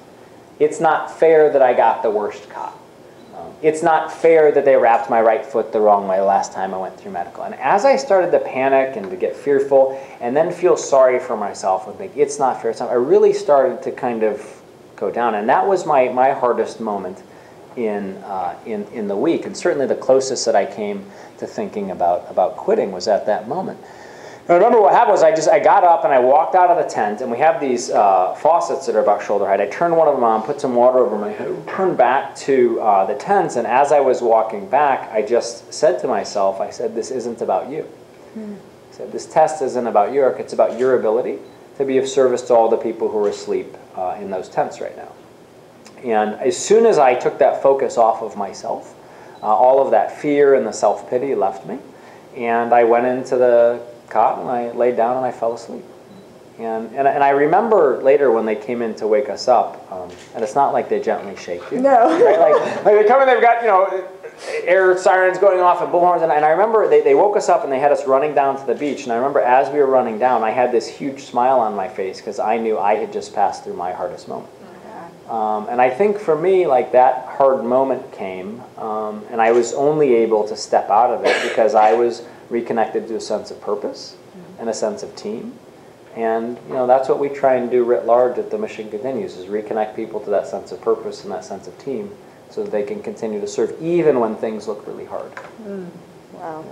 It's not fair that I got the worst cot. It's not fair that they wrapped my right foot the wrong way the last time I went through medical. And as I started to panic and to get fearful and then feel sorry for myself and think, it's not fair, I really started to kind of go down. And that was my hardest moment in the week. And certainly the closest that I came to thinking about quitting was at that moment. I remember what happened was I got up and I walked out of the tent, and we have these faucets that are about shoulder height. I turned one of them on, put some water over my head, turned back to the tents, and as I was walking back, I just said to myself, I said, this isn't about you. I said, this test isn't about you, Eric, it's about your ability to be of service to all the people who are asleep in those tents right now. And as soon as I took that focus off of myself, all of that fear and the self-pity left me, and I went into the cot and I laid down and I fell asleep. And I remember later when they came in to wake us up, and it's not like they gently shake you.
No.
Right? Like they come in, they've got, air sirens going off and bullhorns, and I remember they woke us up and they had us running down to the beach, and I remember as we were running down, I had this huge smile on my face because I knew I had just passed through my hardest moment. And I think for me, like, that hard moment came, and I was only able to step out of it because I was reconnected to a sense of purpose and a sense of team. And that's what we try and do writ large at The Mission Continues, is reconnect people to that sense of purpose and that sense of team so that they can continue to serve even when things look really hard.
Wow.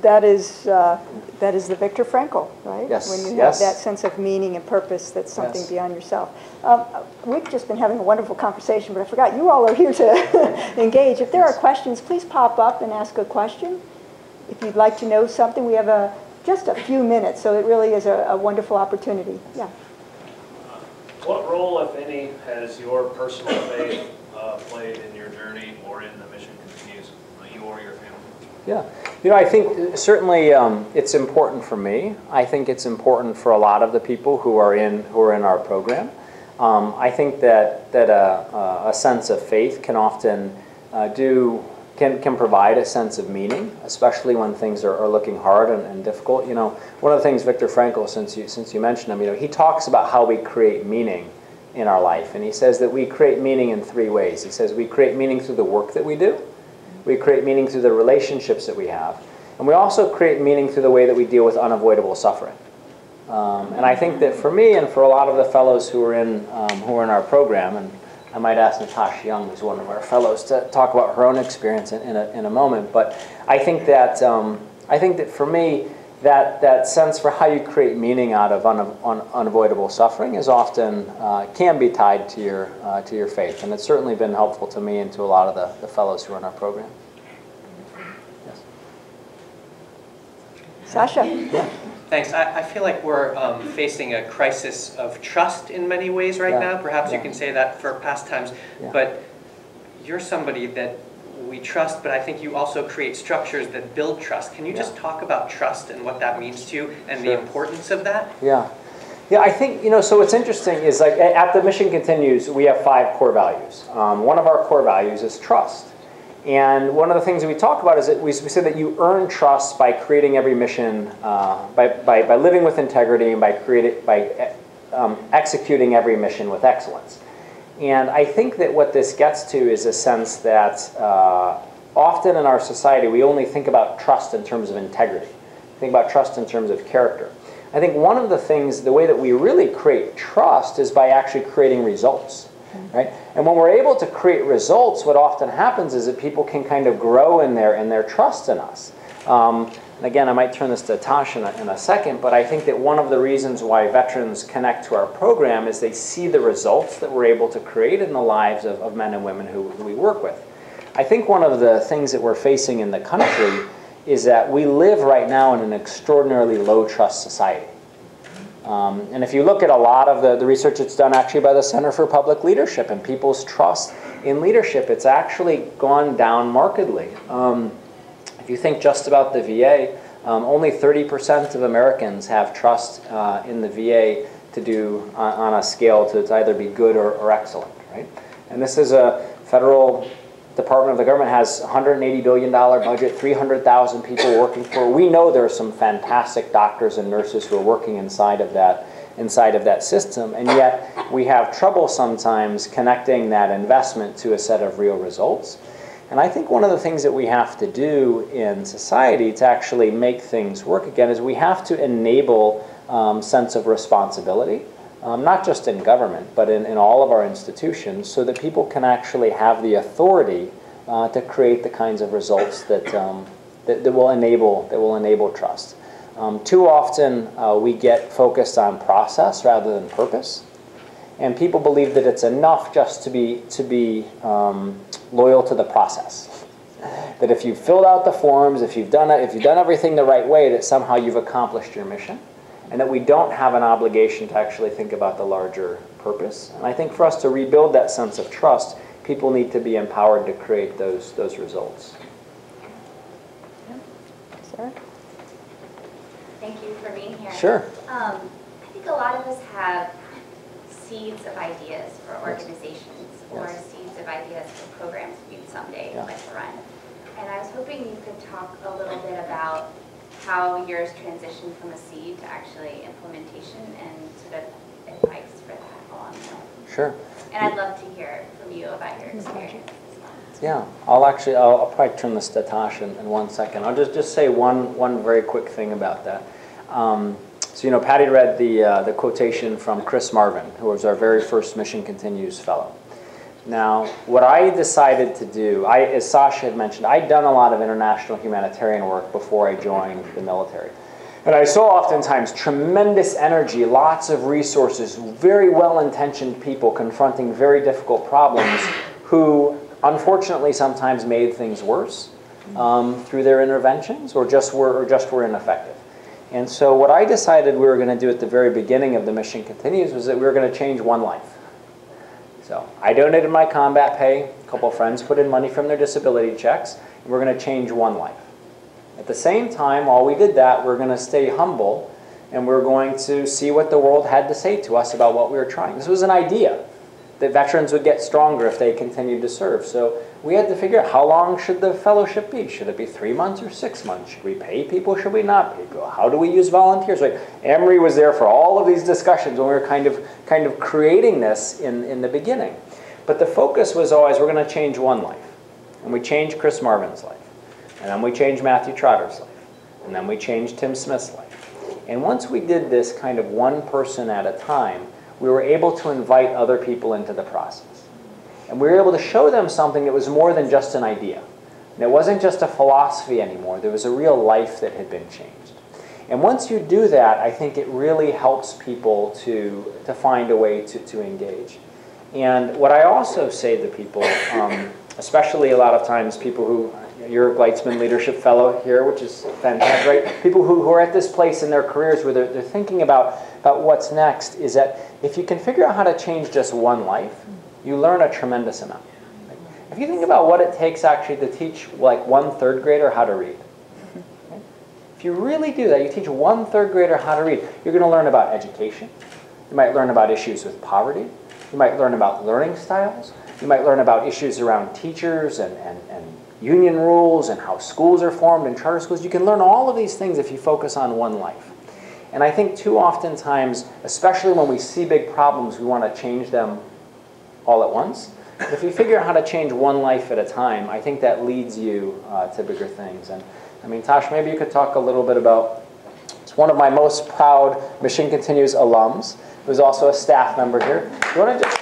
That is the Viktor Frankl, right?
Yes.
When you have that sense of meaning and purpose, that's something beyond yourself. We've just been having a wonderful conversation, but I forgot you all are here to engage. If there are questions, please pop up and ask a question. If you'd like to know something, we have just a few minutes, so it really is a wonderful opportunity. Yeah.
What role, if any, has your personal faith played in your journey or in The Mission Continues, you or your family?
Yeah, I think certainly it's important for me. I think it's important for a lot of the people who are in our program. I think that a sense of faith can often can provide a sense of meaning, especially when things are looking hard and difficult. One of the things Viktor Frankl, since you mentioned him, he talks about how we create meaning in our life, and he says that we create meaning in 3 ways. He says we create meaning through the work that we do, we create meaning through the relationships that we have, and we also create meaning through the way that we deal with unavoidable suffering. And I think that for me and for a lot of the fellows who are in our program, and I might ask Natasha Young, who's one of our fellows, to talk about her own experience in a moment. But I think that for me, that sense for how you create meaning out of unavoidable suffering is often can be tied to your faith, and it's certainly been helpful to me and to a lot of the fellows who are in our program. Yes.
Sasha.
Yeah.
Thanks. I feel like we're facing a crisis of trust in many ways right now. Perhaps you can say that for past times, but you're somebody that we trust, but I think you also create structures that build trust. Can you just talk about trust and what that means to you and the importance of that?
Yeah, I think, so what's interesting is, like, at The Mission Continues, we have 5 core values. One of our core values is trust. And one of the things that we talk about is that we say that you earn trust by creating every mission, by living with integrity, and by executing every mission with excellence. And I think that what this gets to is a sense that often in our society we only think about trust in terms of integrity, think about trust in terms of character. I think one of the things, the way that we really create trust is by actually creating results. Right? And when we're able to create results, what often happens is that people can kind of grow in their trust in us. And again, I might turn this to Tosh in a second, but I think that one of the reasons why veterans connect to our program is they see the results that we're able to create in the lives of men and women who we work with. I think one of the things that we're facing in the country is that we live right now in an extraordinarily low trust society. And if you look at a lot of the research that's done actually by the Center for Public Leadership and people's trust in leadership, it's actually gone down markedly. If you think just about the VA, only 30% of Americans have trust in the VA to do on a scale to either be good or excellent, right? And this is a federal Department of the government has $180 billion budget, 300,000 people working for it. We know there are some fantastic doctors and nurses who are working inside of that system, and yet we have trouble sometimes connecting that investment to a set of real results. And I think one of the things that we have to do in society to actually make things work again is we have to enable sense of responsibility, not just in government, but in all of our institutions, so that people can actually have the authority to create the kinds of results that will enable trust. Too often we get focused on process rather than purpose. And people believe that it's enough just to be loyal to the process. That if you've filled out the forms, if you've done everything the right way, that somehow you've accomplished your mission, and that we don't have an obligation to actually think about the larger purpose. And I think for us to rebuild that sense of trust, people need to be empowered to create those results.
Sarah?
Thank you for being here.
Sure.
I think a lot of us have seeds of ideas for organizations or seeds of ideas for programs we'd someday like to run. And I was hoping you could talk a little bit about how yours transitioned from a seed to actually implementation and sort of advice for that along the way.
Sure.
And I'd love to hear from you about your experience.
Yeah, I'll probably turn this to Tosh in 1 second. I'll just say one very quick thing about that. So, you know, Patty read the quotation from Chris Marvin, who was our very first Mission Continues Fellow. Now, what I decided to do, as Sasha had mentioned, I'd done a lot of international humanitarian work before I joined the military. And I saw oftentimes tremendous energy, lots of resources, very well-intentioned people confronting very difficult problems who, unfortunately, sometimes made things worse through their interventions or just were ineffective. And so what I decided we were going to do at the very beginning of the Mission Continues was that we were going to change one life. So I donated my combat pay, a couple of friends put in money from their disability checks, and we're going to change one life. At the same time, while we did that, we're going to stay humble, and we're going to see what the world had to say to us about what we were trying. This was an idea that veterans would get stronger if they continued to serve. So we had to figure out how long should the fellowship be? Should it be 3 months or 6 months? Should we pay people? Should we not pay people? How do we use volunteers? Right? Amory was there for all of these discussions when we were kind of creating this in the beginning. But the focus was always we're going to change one life. And we changed Chris Marvin's life. And then we changed Matthew Trotter's life. And then we changed Tim Smith's life. And once we did this kind of one person at a time, we were able to invite other people into the process. And we were able to show them something that was more than just an idea. And it wasn't just a philosophy anymore. There was a real life that had been changed. And once you do that, I think it really helps people to find a way to engage. And what I also say to people, especially a lot of times people who, you're a Gleitsman Leadership Fellow here, which is fantastic, right? People who are at this place in their careers where they're thinking about what's next, is that if you can figure out how to change just one life, you learn a tremendous amount. Right? If you think about what it takes actually to teach like one third grader how to read, okay? If you really do that, you teach one third grader how to read, you're going to learn about education. You might learn about issues with poverty. You might learn about learning styles. You might learn about issues around teachers and union rules and how schools are formed and charter schools. You can learn all of these things if you focus on one life. And I think too often times, especially when we see big problems, we want to change them all at once. But if you figure out how to change one life at a time, I think that leads you to bigger things. And I mean, Tosh, maybe you could talk a little bit about, it's one of my most proud Mission Continues alums, who's also a staff member here. You want to just...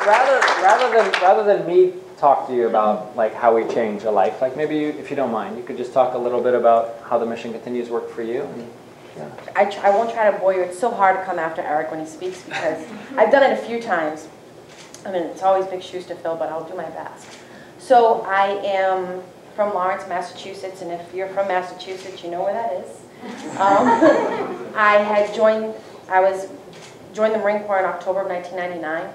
rather than me talk to you about like how we change a life, like maybe you, if you don't mind, you could just talk a little bit about how the mission continues work for you. And, yeah.
I won't try to bore you. It's so hard to come after Eric when he speaks because I've done it a few times. I mean, it's always big shoes to fill, but I'll do my best. So I am from Lawrence, Massachusetts, and if you're from Massachusetts, you know where that is. I joined the Marine Corps in October of 1999.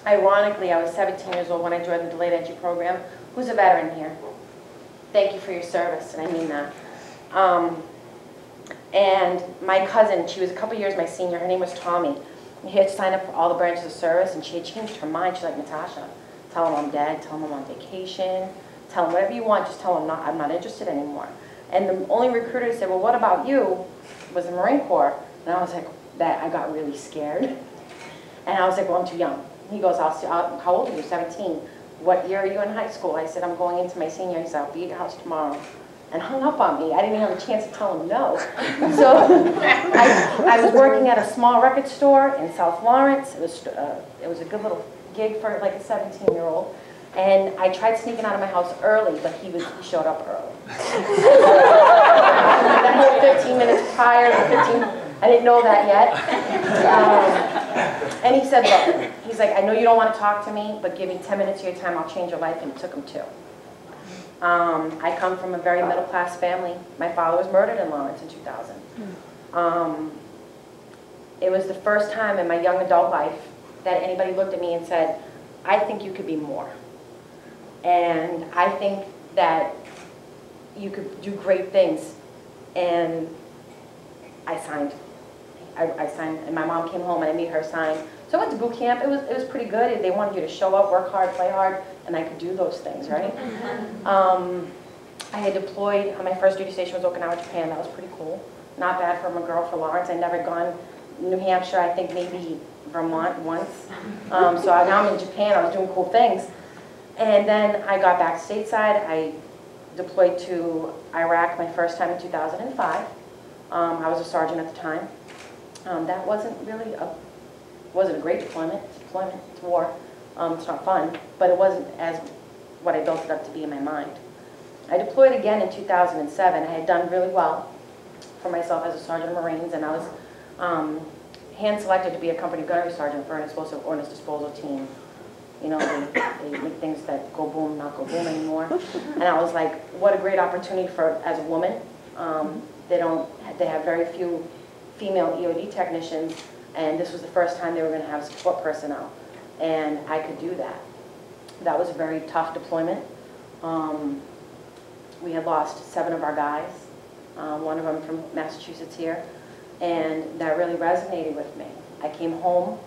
Ironically, I was 17 years old when I joined the delayed entry program. Who's a veteran here? Thank you for your service, and I mean that. And my cousin, she was a couple years my senior, her name was Tommy. And she had to sign up for all the branches of service, and she had changed her mind. She's like, Natasha, tell them I'm dead, tell them I'm on vacation, tell them whatever you want, just tell them I'm not interested anymore. And the only recruiter who said, well, what about you, was the Marine Corps. And I was like, I got really scared. And I was like, well, I'm too young. He goes, how old are you? 17. What year are you in high school? I said, I'm going into my senior. He said, I'll be at your house tomorrow. And hung up on me. I didn't even have a chance to tell him no. So I was working at a small record store in South Lawrence. It was a good little gig for like a 17-year-old. And I tried sneaking out of my house early, but he showed up early. That whole 15 minutes prior, I didn't know that yet. And he said, look, he's like, I know you don't want to talk to me, but give me 10 minutes of your time, I'll change your life. And it took him 2. I come from a very middle-class family. My father was murdered in Lawrence in 2000. It was the first time in my young adult life that anybody looked at me and said, I think you could be more. And I think that you could do great things. And I signed. I signed, and my mom came home and I made her sign. So I went to boot camp. It was pretty good. They wanted you to show up, work hard, play hard, and I could do those things, right? I had deployed, my first duty station was Okinawa, Japan. That was pretty cool. Not bad for a girl for Lawrence. I'd never gone New Hampshire, I think maybe Vermont once. So now I'm in Japan. I was doing cool things. And then I got back stateside. I deployed to Iraq my first time in 2005. I was a sergeant at the time. That wasn't really wasn't a great deployment. It's war. It's not fun, but it wasn't as what I built it up to be in my mind. I deployed again in 2007. I had done really well for myself as a sergeant of Marines, and I was hand-selected to be a company gunnery sergeant for an explosive ordnance disposal team. You know, they make things that go boom, not go boom anymore. And I was like, what a great opportunity as a woman. They have very few female EOD technicians, and this was the first time they were going to have support personnel. And I could do that. That was a very tough deployment. We had lost 7 of our guys, one of them from Massachusetts here, and that really resonated with me. I came home.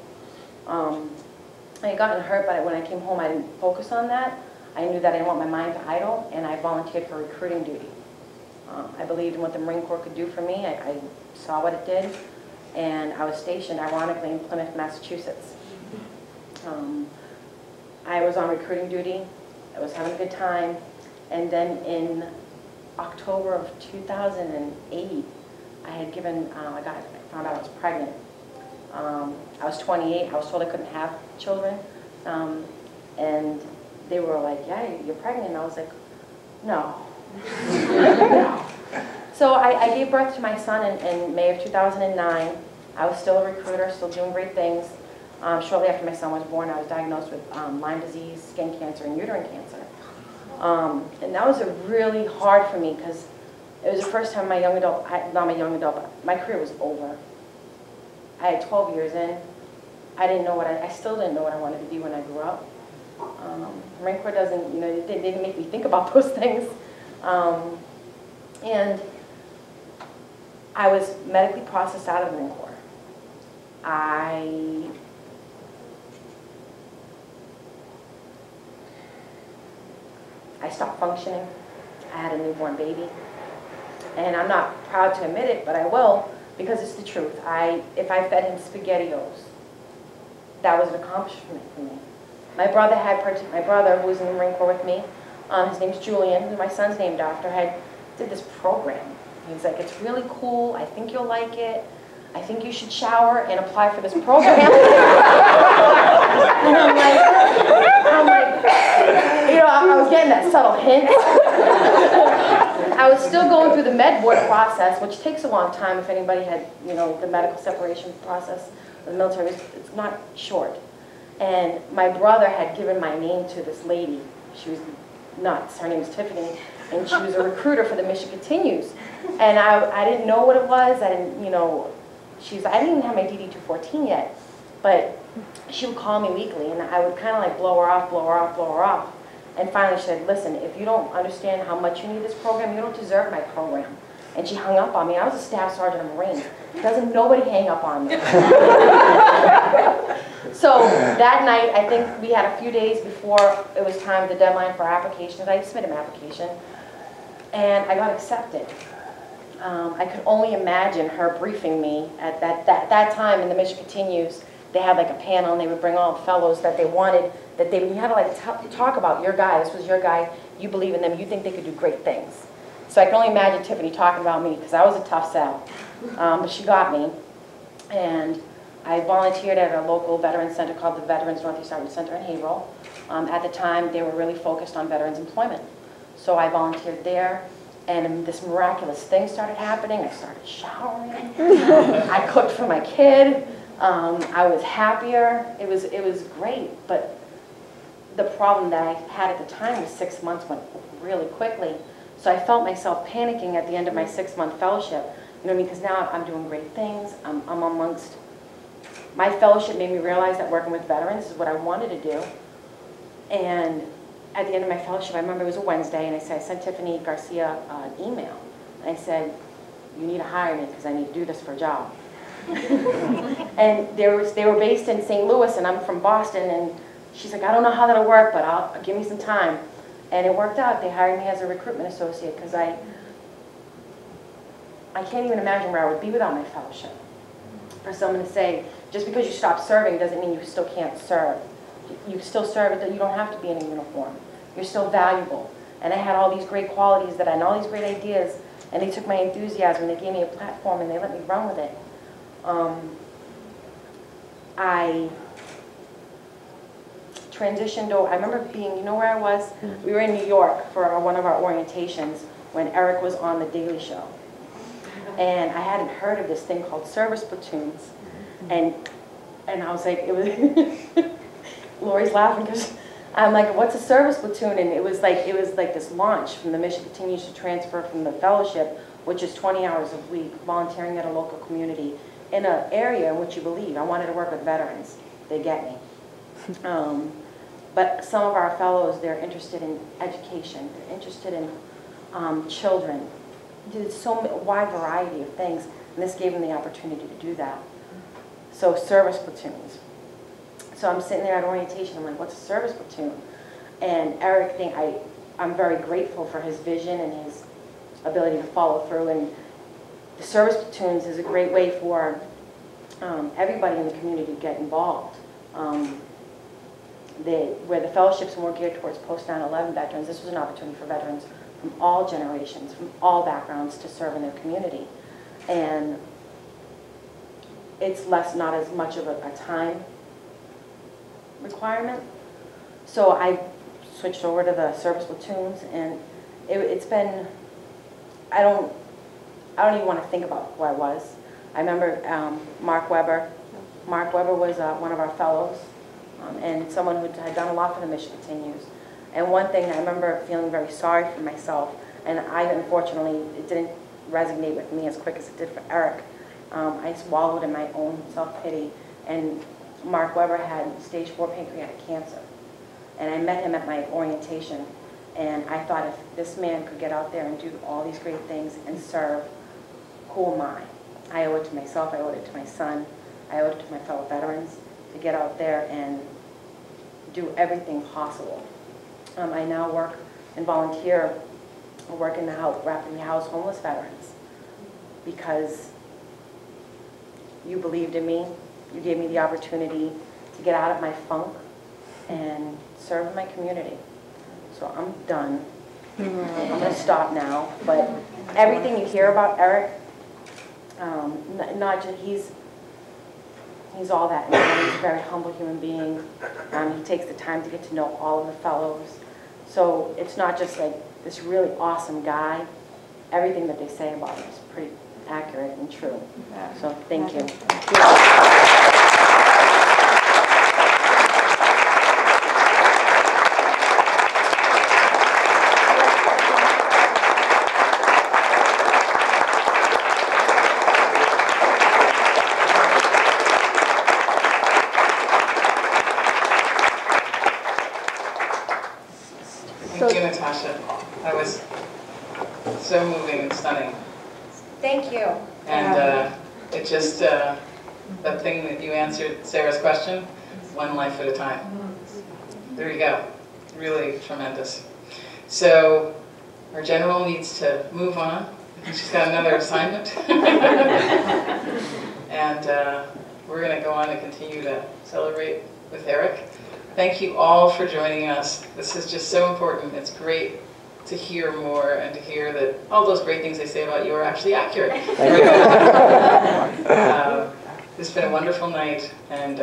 I had gotten hurt, but when I came home, I didn't focus on that. I knew that I didn't want my mind to idle, and I volunteered for recruiting duty. I believed in what the Marine Corps could do for me. I saw what it did, and I was stationed, ironically, in Plymouth, Massachusetts. I was on recruiting duty. I was having a good time, and then in October of 2008, I had given, I found out I was pregnant. I was 28. I was told I couldn't have children, and they were like, "Yeah, you're pregnant." And I was like, "No." No. So I gave birth to my son in May of 2009. I was still a recruiter, still doing great things. Shortly after my son was born, I was diagnosed with Lyme disease, skin cancer, and uterine cancer. And that was really hard for me because it was the first time my my career was over. I had 12 years in. I still didn't know what I wanted to be when I grew up. Marine Corps doesn't, they didn't make me think about those things. And I was medically processed out of the Marine Corps. I stopped functioning. I had a newborn baby. And I'm not proud to admit it, but I will, because it's the truth. If I fed him SpaghettiOs, that was an accomplishment for me. My brother, who was in the Marine Corps with me, his name's Julian, who my son's named after, did this program. He was like, "It's really cool. I think you'll like it. I think you should shower and apply for this program." And I'm like, you know, I was getting that subtle hint. I was still going through the med board process, which takes a long time. If anybody had, you know, the medical separation process of the military, it's not short. And my brother had given my name to this lady. She was nuts. Her name was Tiffany, and she was a recruiter for the Mission Continues. And I didn't know what it was. I didn't, you know, I didn't even have my DD-214 yet, but she would call me weekly, and I would kind of like blow her off, blow her off, blow her off. And finally she said, listen, if you don't understand how much you need this program, you don't deserve my program. And she hung up on me. I was a staff sergeant of Marines. Doesn't nobody hang up on me. So that night, I think we had a few days before it was time, the deadline for applications. I submitted my application, and I got accepted. I could only imagine her briefing me at that time in the Mission Continues. They had like a panel, and they would bring all the fellows that they wanted, you had to like talk about your guy. This was your guy. You believe in them. You think they could do great things. So I can only imagine Tiffany talking about me, because I was a tough sell. But she got me. And I volunteered at a local veterans center called the Veterans Northeast Outreach Center in Haverhill. At the time, they were really focused on veterans employment. So I volunteered there, and this miraculous thing started happening. I started showering. I cooked for my kid. I was happier. It was great. But the problem that I had at the time was 6 months went really quickly. So I felt myself panicking at the end of my 6-month fellowship. You know what I mean? Because now I'm doing great things. I'm amongst... My fellowship made me realize that working with veterans is what I wanted to do. And at the end of my fellowship, I remember it was a Wednesday, and I sent Tiffany Garcia an email. And I said, you need to hire me because I need to do this for a job. And they were based in St. Louis, and I'm from Boston, and she's like, I don't know how that'll work, but give me some time. And it worked out. They hired me as a recruitment associate, because I can't even imagine where I would be without my fellowship. For someone to say, just because you stop serving doesn't mean you still can't serve. You still serve, you don't have to be in a uniform. You're still valuable. And I had all these great qualities and all these great ideas, and they took my enthusiasm, and they gave me a platform, and they let me run with it. I transitioned over. I remember being, you know where I was? We were in New York for one of our orientations when Eric was on The Daily Show. And I hadn't heard of this thing called service platoons. And I was like, it was, Lori's laughing because I'm like, what's a service platoon? And it was like this launch from the Mission Continues to transfer from the fellowship, which is 20 hours a week, volunteering at a local community in an area in which you believe. I wanted to work with veterans. They get me. But some of our fellows, they're interested in education. They're interested in children. There's so wide variety of things, and this gave them the opportunity to do that. So service platoons. So I'm sitting there at orientation, I'm like, what's a service platoon? And Eric, I'm very grateful for his vision and his ability to follow through. And the service platoons is a great way for everybody in the community to get involved. Where the fellowships are more geared towards post-9/11 veterans, this was an opportunity for veterans from all generations, from all backgrounds to serve in their community. And it's not as much of a time requirement. So I switched over to the service platoons, and it's been, I don't even want to think about who I was. I remember Mark Weber. Mark Weber was one of our fellows, and someone who had done a lot for the Mission Continues. And one thing, I remember feeling very sorry for myself, and unfortunately, it didn't resonate with me as quick as it did for Eric. I swallowed in my own self-pity, and Mark Weber had stage 4 pancreatic cancer. And I met him at my orientation, and I thought, if this man could get out there and do all these great things and serve, who am I? I owe it to myself, I owe it to my son, I owe it to my fellow veterans to get out there and do everything possible. I now work and volunteer, working to help rapidly house homeless veterans, because you believed in me, you gave me the opportunity to get out of my funk and serve my community. So I'm done. I'm going to stop now, but everything you hear about Eric, not just, he's He's all that, and he's a very humble human being. He takes the time to get to know all of the fellows. So it's not just like this really awesome guy. Everything that they say about him is pretty accurate and true. So thank you.
Thank you, Natasha. That was so moving and stunning.
Thank you.
And it just, that thing that you answered Sarah's question, one life at a time. There you go. Really tremendous. So our general needs to move on. I think she's got another assignment. And we're going to go on and continue to celebrate with Eric. Thank you all for joining us. This is just so important. It's great to hear more and to hear that all those great things they say about you are actually accurate. It's been a wonderful night, and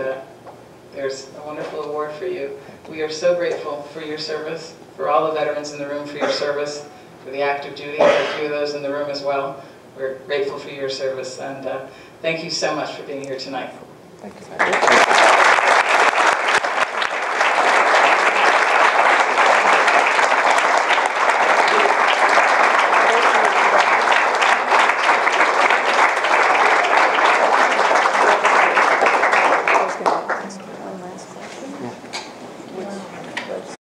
there's a wonderful award for you. We are so grateful for your service, for all the veterans in the room for your service, for the active duty, there are a few of those in the room as well. We're grateful for your service, and thank you so much for being here tonight.
Thank you.